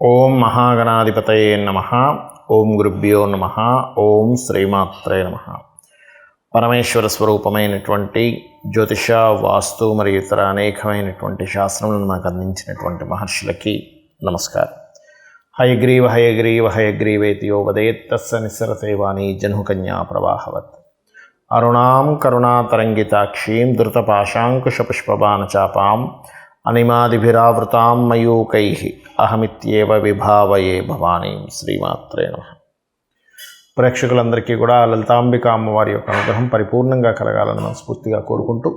ఓం మహాగణాధిపతయే నమః. ఓం గురుభ్యో నమః. ఓం శ్రీమాత్రే నమః. పరమేశ్వర స్వరూపమైనటువంటి జ్యోతిష, వాస్తు మరియు ఇతర అనేకమైనటువంటి శాస్త్రములను మనకు అందించినటువంటి మహర్షులకి నమస్కారం. హయగ్రీవ హయగ్రీవ హయగ్రీవేతి యో వదేత్ తస్య నిస్సరతే వాణి జహ్నుకన్యా ప్రవాహవత్. అరుణాం కరుణాతరంగితాక్షీం ధృతపాశాంకుశపుష్పబాణచాపాం అనిమాదిభిరావృతాం మయూకైః అహమిత్యేవ విభావయే భవానీం. శ్రీమాత్రే నమః. ప్రేక్షకులందరికీ కూడా లలితాంబిక అమ్మవారి యొక్క అనుగ్రహం పరిపూర్ణంగా కలగాలని మనస్ఫూర్తిగా కోరుకుంటూ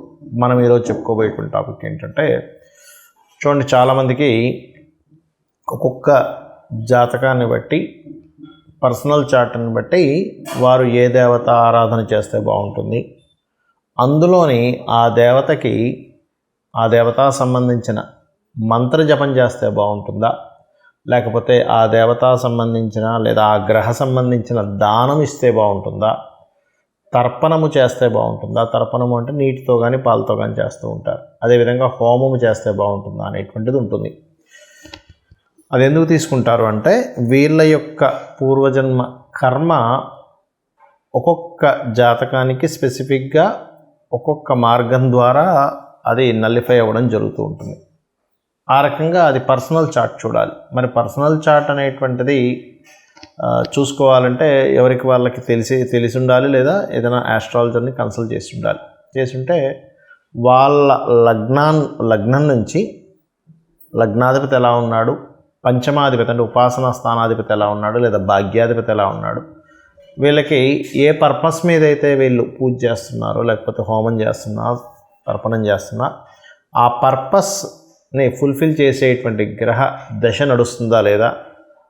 మనం ఈరోజు చెప్పుకోబోయేటువంటి టాపిక్ ఏంటంటే, చూడండి, చాలామందికి ఒక్కొక్క జాతకాన్ని బట్టి, పర్సనల్ చార్ట్ని బట్టి వారు ఏ దేవత ఆరాధన చేస్తే బాగుంటుంది, అందులోని ఆ దేవతకి ఆ దేవతా సంబంధించిన మంత్ర జపం చేస్తే బాగుంటుందా, లేకపోతే ఆ దేవతా సంబంధించిన లేదా ఆ గ్రహ సంబంధించిన దానం ఇస్తే బాగుంటుందా, తర్పణము చేస్తే బాగుంటుందా. తర్పణము అంటే నీటితో కానీ పాలతో కానీ చేస్తూ ఉంటారు. అదేవిధంగా హోమము చేస్తే బాగుంటుందా అనేటువంటిది ఉంటుంది. అది ఎందుకు తీసుకుంటారు అంటే, వీళ్ళ యొక్క పూర్వజన్మ కర్మ ఒక్కొక్క జాతకానికి స్పెసిఫిక్గా ఒక్కొక్క మార్గం ద్వారా అది నల్లిఫై అవ్వడం జరుగుతూ ఉంటుంది. ఆ రకంగా అది పర్సనల్ చార్ట్ చూడాలి. మరి పర్సనల్ చార్ట్ అనేటువంటిది చూసుకోవాలంటే ఎవరికి వాళ్ళకి తెలిసి ఉండాలి, లేదా ఏదైనా ఆస్ట్రాలజర్ని కన్సల్ట్ చేసి ఉంటే వాళ్ళ లగ్నం నుంచి లగ్నాధిపతి ఎలా ఉన్నాడు, పంచమాధిపతి అంటే ఉపాసనా స్థానాధిపతి ఎలా ఉన్నాడు, లేదా భాగ్యాధిపతి ఎలా ఉన్నాడు, వీళ్ళకి ఏ పర్పస్ మీద అయితే వీళ్ళు పూజ చేస్తున్నారో, లేకపోతే హోమం చేస్తున్నారు, తర్పణం చేస్తున్నా, ఆ పర్పస్ని ఫుల్ఫిల్ చేసేటువంటి గ్రహ దశ నడుస్తుందా లేదా,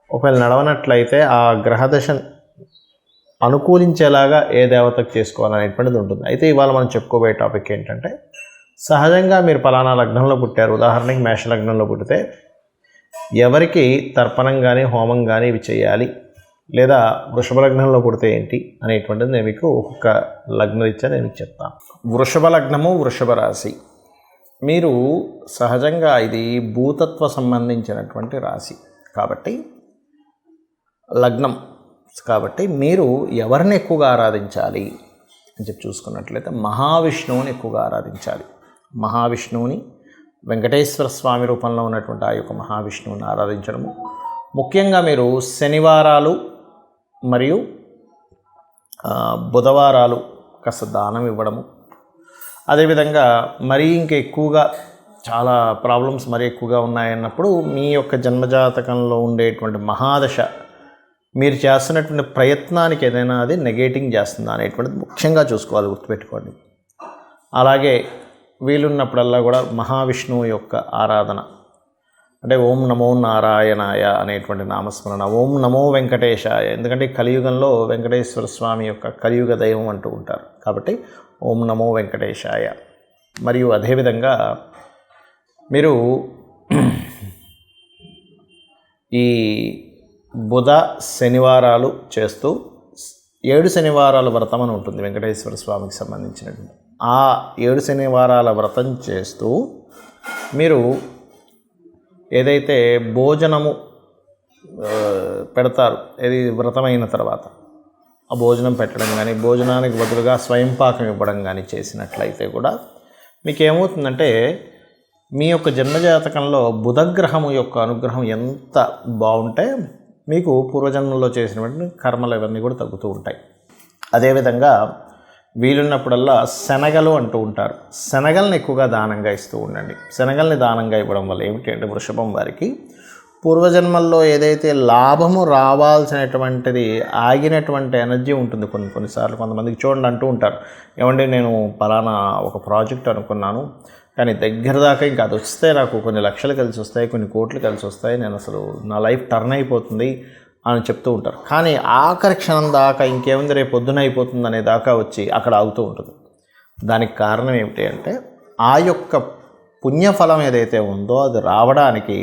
ఒకవేళ నడవనట్లయితే ఆ గ్రహ దశ అనుకూలించేలాగా ఏ దేవతకు చేసుకోవాలనేటువంటిది ఉంటుంది. అయితే ఇవాళ మనం చెప్పుకోబోయే టాపిక్ ఏంటంటే, సహజంగా మీరు పలానా లగ్నంలో పుట్టారు, ఉదాహరణకి మేష లగ్నంలో పుట్టితే ఎవరికి తర్పణం కానీ హోమం కానీ ఇవి చేయాలి, లేదా వృషభ లగ్నంలో పుడితే ఏంటి అనేటువంటిది నేను మీకు ఒక్కొక్క లగ్నరీత్యా నేను మీకు చెప్తాను. వృషభ లగ్నము, వృషభ రాశి. మీరు సహజంగా ఇది భూతత్వ సంబంధించినటువంటి రాశి కాబట్టి, లగ్నం కాబట్టి మీరు ఎవరిని ఎక్కువగా ఆరాధించాలి అని చెప్పి చూసుకున్నట్లయితే మహావిష్ణువుని ఎక్కువగా ఆరాధించాలి. మహావిష్ణువుని, వెంకటేశ్వర స్వామి రూపంలో ఉన్నటువంటి ఆ యొక్క మహావిష్ణువుని ఆరాధించడము. ముఖ్యంగా మీరు శనివారాలు మరియు బుధవారాలు కాస్త దానం ఇవ్వడము. అదేవిధంగా మరీ ఇంకా ఎక్కువగా చాలా ప్రాబ్లమ్స్ మరీ ఎక్కువగా ఉన్నాయన్నప్పుడు మీ యొక్క జన్మజాతకంలో ఉండేటువంటి మహాదశ మీరు చేస్తున్నటువంటి ప్రయత్నానికి ఏదైనా అది నెగేటింగ్ చేస్తుందా అనేటువంటిది ముఖ్యంగా చూసుకోవాలి, గుర్తుపెట్టుకోండి. అలాగే వీలున్నప్పుడల్లా కూడా మహావిష్ణువు యొక్క ఆరాధన అంటే ఓం నమో నారాయణాయ అనేటువంటి నామస్మరణ, ఓం నమో వెంకటేశాయ. ఎందుకంటే కలియుగంలో వెంకటేశ్వర స్వామి యొక్క కలియుగ దైవం అంటూ ఉంటారు కాబట్టి ఓం నమో వెంకటేశాయ. మరియు అదేవిధంగా మీరు ఈ బుధ శనివారాలు చేస్తూ 7 శనివారాల వ్రతం అని ఉంటుంది వెంకటేశ్వర స్వామికి సంబంధించినటువంటి. ఆ 7 శనివారాల వ్రతం చేస్తూ మీరు ఏదైతే భోజనము పెడతారు, ఏది వ్రతమైన తర్వాత ఆ భోజనం పెట్టడం కానీ, భోజనానికి బదులుగా స్వయంపాకం ఇవ్వడం కానీ చేసినట్లయితే కూడా మీకు ఏమవుతుందంటే, మీ యొక్క జన్మజాతకంలో బుధగ్రహము యొక్క అనుగ్రహం ఎంత బాగుంటే మీకు పూర్వజన్మలో చేసినటువంటి కర్మలు ఇవన్నీ కూడా తగ్గుతూ ఉంటాయి. అదేవిధంగా వీలున్నప్పుడల్లా శనగలు అంటూ ఉంటారు, శనగల్ని ఎక్కువగా దానంగా ఇస్తూ ఉండండి. శనగల్ని దానంగా ఇవ్వడం వల్ల ఏమిటి అంటే, వృషభం వారికి పూర్వజన్మల్లో ఏదైతే లాభము రావాల్సినటువంటిది ఆగినటువంటి ఎనర్జీ ఉంటుంది. కొన్నిసార్లు కొంతమందికి చూడండి అంటూ ఉంటారు, ఏమంటే నేను పలానా ఒక ప్రాజెక్ట్ అనుకున్నాను, కానీ దగ్గర దాకా ఇంకా అది వస్తే నాకు కొన్ని లక్షలు కలిసి వస్తాయి, కొన్ని కోట్లు కలిసి వస్తాయి, నేను అసలు నా లైఫ్ టర్న్ అయిపోతుంది అని చెప్తూ ఉంటారు. కానీ ఆఖరి క్షణం దాకా ఇంకేముంది రేపు పొద్దున అయిపోతుంది అనే దాకా వచ్చి అక్కడ ఆగుతూ ఉంటుంది. దానికి కారణం ఏమిటి అంటే, ఆ యొక్క పుణ్యఫలం ఏదైతే ఉందో అది రావడానికి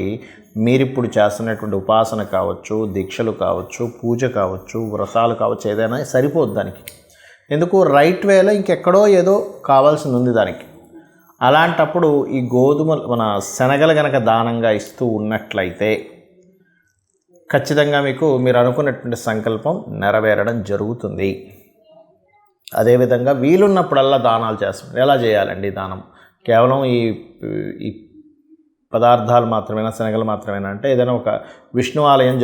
మీరిప్పుడు చేస్తున్నటువంటి ఉపాసన కావచ్చు, దీక్షలు కావచ్చు, పూజ కావచ్చు, వ్రతాలు కావచ్చు, ఏదైనా సరిపోదు దానికి. ఎందుకు, రైట్ వేలో ఇంకెక్కడో ఏదో కావాల్సింది ఉంది దానికి. అలాంటప్పుడు ఈ గోధుమలు మన శనగలు కనుక దానంగా ఇస్తూ ఉన్నట్లయితే ఖచ్చితంగా మీకు మీరు అనుకున్నటువంటి సంకల్పం నెరవేరడం జరుగుతుంది. అదేవిధంగా వీలున్నప్పుడల్లా దానాలు చేస్తాం. ఎలా చేయాలండి దానం? కేవలం ఈ పదార్థాలు మాత్రమేనా, శనగలు మాత్రమేనా అంటే, ఏదైనా ఒక విష్ణు ఆలయం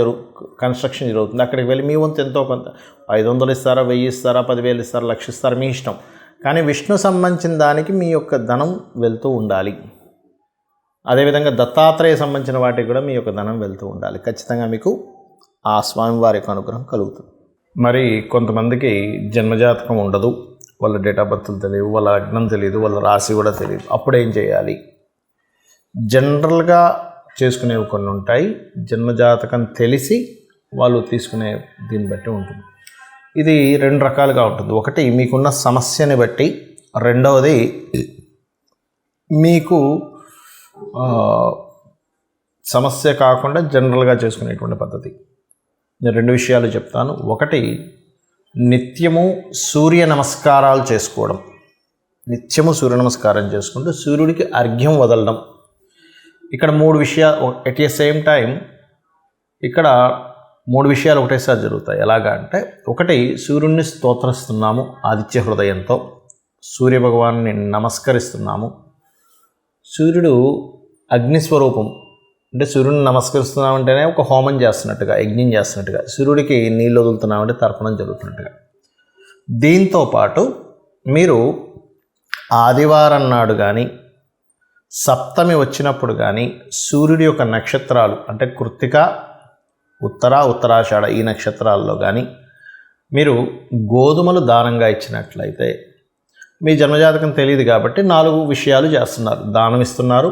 కన్స్ట్రక్షన్ జరుగుతుంది, అక్కడికి వెళ్ళి మీ వంతు ఎంతో కొంత 500 ఇస్తారా, 1000 ఇస్తారా, 10,000 ఇస్తారా, 1,00,000 ఇస్తారా, మీ ఇష్టం. కానీ విష్ణు సంబంధించిన దానికి మీ యొక్క ధనం వెళ్తూ ఉండాలి. అదేవిధంగా దత్తాత్రేయ సంబంధించిన వాటికి కూడా మీ యొక్క ధనం వెళ్తూ ఉండాలి. ఖచ్చితంగా మీకు ఆ స్వామివారి యొక్క అనుగ్రహం కలుగుతుంది. మరి కొంతమందికి జన్మజాతకం ఉండదు, వాళ్ళ డేట్ ఆఫ్ బర్త్లు తెలియదు, వాళ్ళ లగ్నం తెలియదు, వాళ్ళ రాశి కూడా తెలియదు. అప్పుడు ఏం చేయాలి? జనరల్గా చేసుకునేవి కొన్ని ఉంటాయి. జన్మజాతకం తెలిసి వాళ్ళు తీసుకునే దీన్ని బట్టి ఉంటుంది. ఇది 2 రకాలుగా ఉంటుంది. ఒకటి మీకున్న సమస్యని బట్టి, రెండవది మీకు సమస్య కాకుండా జనరల్గా చేసుకునేటువంటి పద్ధతి. నేను 2 విషయాలు చెప్తాను. ఒకటి, నిత్యము సూర్య నమస్కారాలు చేసుకోవడం. నిత్యము సూర్య నమస్కారం చేసుకుంటూ సూర్యుడికి అర్ఘ్యం వదలడం. ఇక్కడ 3 విషయాలు ఎట్ ఏ సేమ్ టైం, ఇక్కడ 3 విషయాలు ఒకటేసారి జరుగుతాయి. ఎలాగా అంటే, ఒకటి, సూర్యుడిని స్తోత్రిస్తున్నాము ఆదిత్య హృదయంతో, సూర్యభగవాన్ని నమస్కరిస్తున్నాము. సూర్యుడు అగ్నిస్వరూపం, అంటే సూర్యుడిని నమస్కరిస్తున్నామంటేనే ఒక హోమం చేస్తున్నట్టుగా, యజ్ఞం చేస్తున్నట్టుగా, సూర్యుడికి నీళ్ళు వదులుతున్నామంటే తర్పణం జరుగుతున్నట్టుగా. దీంతో పాటు మీరు ఆదివారం నాడు కానీ, సప్తమి వచ్చినప్పుడు కానీ, సూర్యుడి యొక్క నక్షత్రాలు అంటే కృత్తిక, ఉత్తరాషాఢ ఈ నక్షత్రాల్లో కానీ మీరు గోధుమలు దానంగా ఇచ్చినట్లయితే, మీ జన్మజాతకం తెలియదు కాబట్టి 4 విషయాలు చేస్తున్నారు. దానం ఇస్తున్నారు,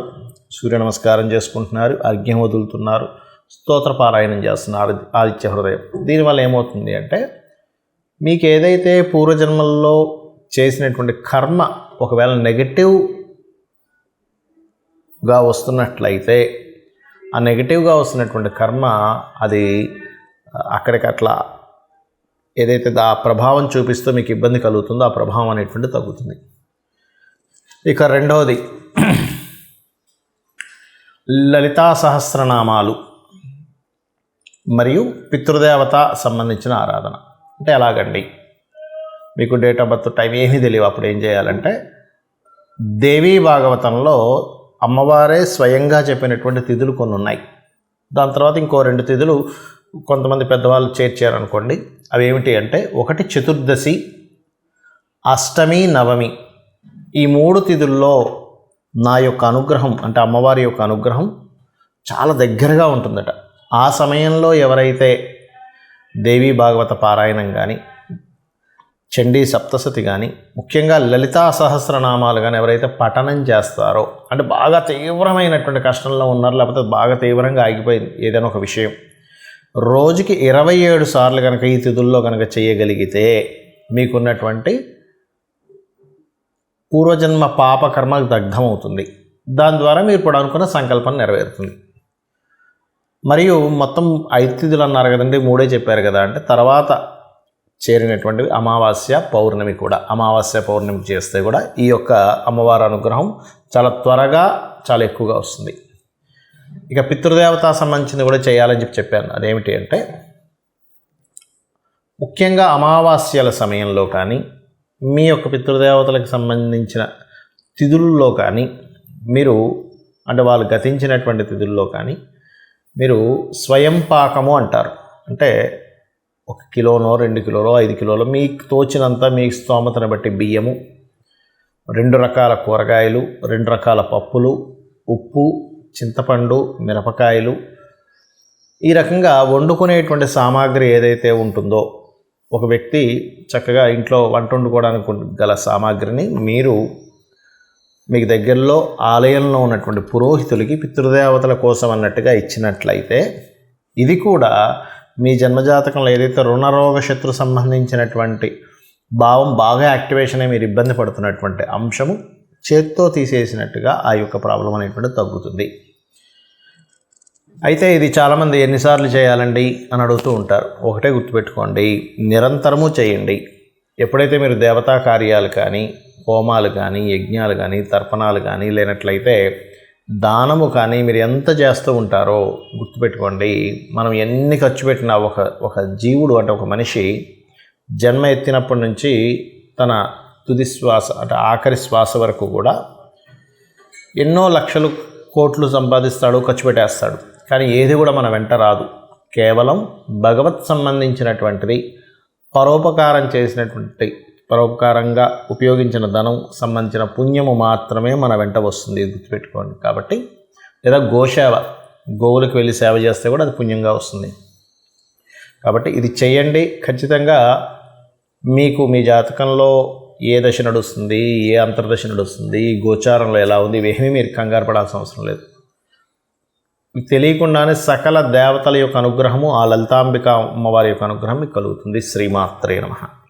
సూర్య నమస్కారం చేసుకుంటున్నారు, అర్ఘ్యం వదులుతున్నారు, స్తోత్రపారాయణం చేస్తున్నారు ఆదిత్య హృదయం. దీనివల్ల ఏమవుతుంది అంటే, మీకు ఏదైతే పూర్వజన్మల్లో చేసినటువంటి కర్మ ఒకవేళ నెగటివ్గా వస్తున్నట్లయితే, ఆ నెగటివ్గా వస్తున్నటువంటి కర్మ అది అక్కడికట్లా ఏదైతే ఆ ప్రభావం చూపిస్తూ మీకు ఇబ్బంది కలుగుతుందో ఆ ప్రభావం అనేటువంటి తగ్గుతుంది. ఇక రెండవది, లలితా సహస్రనామాలు మరియు పితృదేవత సంబంధించిన ఆరాధన. అంటే ఎలాగండి? మీకు డేట్ ఆఫ్ బర్త్ టైం ఏమీ తెలియవు. అప్పుడు ఏం చేయాలంటే, దేవీ భాగవతంలో అమ్మవారే స్వయంగా చెప్పినటువంటి తిథులు కొన్ని ఉన్నాయి. దాని తర్వాత ఇంకో 2 తిథులు కొంతమంది పెద్దవాళ్ళు చేర్చారనుకోండి. అవి ఏమిటి అంటే, ఒకటి చతుర్దశి, అష్టమి, నవమి. ఈ 3 తిథుల్లో నా యొక్క అనుగ్రహం అంటే అమ్మవారి యొక్క అనుగ్రహం చాలా దగ్గరగా ఉంటుందట. ఆ సమయంలో ఎవరైతే దేవీ భాగవత పారాయణం కానీ, చండీ సప్తశతి కానీ, ముఖ్యంగా లలితా సహస్రనామాలు కానీ ఎవరైతే పఠనం చేస్తారో, అంటే బాగా తీవ్రమైనటువంటి కష్టంలో ఉన్నారు, లేకపోతే బాగా తీవ్రంగా ఆగిపోయింది ఏదైనా ఒక విషయం, రోజుకి 27 సార్లు కనుక ఈ తిథుల్లో కనుక చేయగలిగితే మీకున్నటువంటి పూర్వజన్మ పాపకర్మ దగ్ధమవుతుంది. దాని ద్వారా మీరు ఇప్పుడు అనుకున్న సంకల్పం నెరవేరుతుంది. మరియు మొత్తం 5 తిథులు అన్నారు కదండి, 3 చెప్పారు కదా. అంటే తర్వాత చేరినటువంటివి అమావాస్య, పౌర్ణమి కూడా. అమావాస్య, పౌర్ణమి చేస్తే కూడా ఈ యొక్క అమ్మవారి అనుగ్రహం చాలా త్వరగా చాలా ఎక్కువగా వస్తుంది. ఇక పితృదేవత సంబంధించింది కూడా చేయాలని చెప్పాను. అదేమిటి అంటే, ముఖ్యంగా అమావాస్యల సమయంలో కానీ, మీ యొక్క పితృదేవతలకు సంబంధించిన తిథుల్లో కానీ మీరు, అంటే వాళ్ళు గతించినటువంటి తిథుల్లో కానీ మీరు స్వయం పాకము అంటారు. అంటే 1 కిలోనో 2 కిలోలో 5 కిలోలో మీకు తోచినంత మీ స్తోమతను బట్టి బియ్యము, 2 రకాల కూరగాయలు, 2 రకాల పప్పులు, ఉప్పు, చింతపండు, మిరపకాయలు, ఈ రకంగా వండుకునేటువంటి సామాగ్రి ఏదైతే ఉంటుందో, ఒక వ్యక్తి చక్కగా ఇంట్లో వంట వండుకోవడానికి గల సామాగ్రిని మీరు మీకు దగ్గరలో ఆలయంలో ఉన్నటువంటి పురోహితులకి పితృదేవతల కోసం అన్నట్టుగా ఇచ్చినట్లయితే, ఇది కూడా మీ జన్మజాతకంలో ఏదైతే రుణరోగ శత్రు సంబంధించినటువంటి భావం బాగా యాక్టివేషన్ అయ్యి మీరు ఇబ్బంది పడుతున్నటువంటి అంశము చేత్తో తీసేసినట్టుగా ఆ యొక్క ప్రాబ్లం అనేటువంటి తగ్గుతుంది. అయితే ఇది చాలామంది ఎన్నిసార్లు చేయాలండి అని అడుగుతూ ఉంటారు. ఒకటే గుర్తుపెట్టుకోండి, నిరంతరము చేయండి. ఎప్పుడైతే మీరు దేవతా కార్యాలు కానీ, హోమాలు కానీ, యజ్ఞాలు కానీ, తర్పణాలు కానీ, లేనట్లయితే దానము కానీ మీరు ఎంత చేస్తూ ఉంటారో గుర్తుపెట్టుకోండి. మనం ఎన్ని ఖర్చు పెట్టినా ఒక జీవుడు అంటే ఒక మనిషి జన్మ ఎత్తినప్పటి నుంచి తన తుది శ్వాస అంటే ఆఖరి శ్వాస వరకు కూడా ఎన్నో లక్షలు కోట్లు సంపాదిస్తాడు, ఖర్చు పెట్టేస్తాడు. కానీ ఏది కూడా మన వెంట రాదు. కేవలం భగవత్ సంబంధించినటువంటిది, పరోపకారంగా ఉపయోగించిన ధనం సంబంధించిన పుణ్యము మాత్రమే మన వెంట వస్తుంది, గుర్తుపెట్టుకోండి. కాబట్టి లేదా గోసేవ, గోవులకు వెళ్ళి సేవ చేస్తే కూడా అది పుణ్యంగా వస్తుంది. కాబట్టి ఇది చేయండి. ఖచ్చితంగా మీకు మీ జాతకంలో ఏ దశ నడుస్తుంది, ఏ అంతర్దశ నడుస్తుంది, గోచారంలో ఎలా ఉంది, ఇవేమీ మీరు కంగారు పడాల్సిన అవసరం లేదు. మీకు తెలియకుండానే సకల దేవతల యొక్క అనుగ్రహము, ఆ లలితాంబిక అమ్మవారి యొక్క అనుగ్రహం మీకు కలుగుతుంది. శ్రీమాత్రే నమః.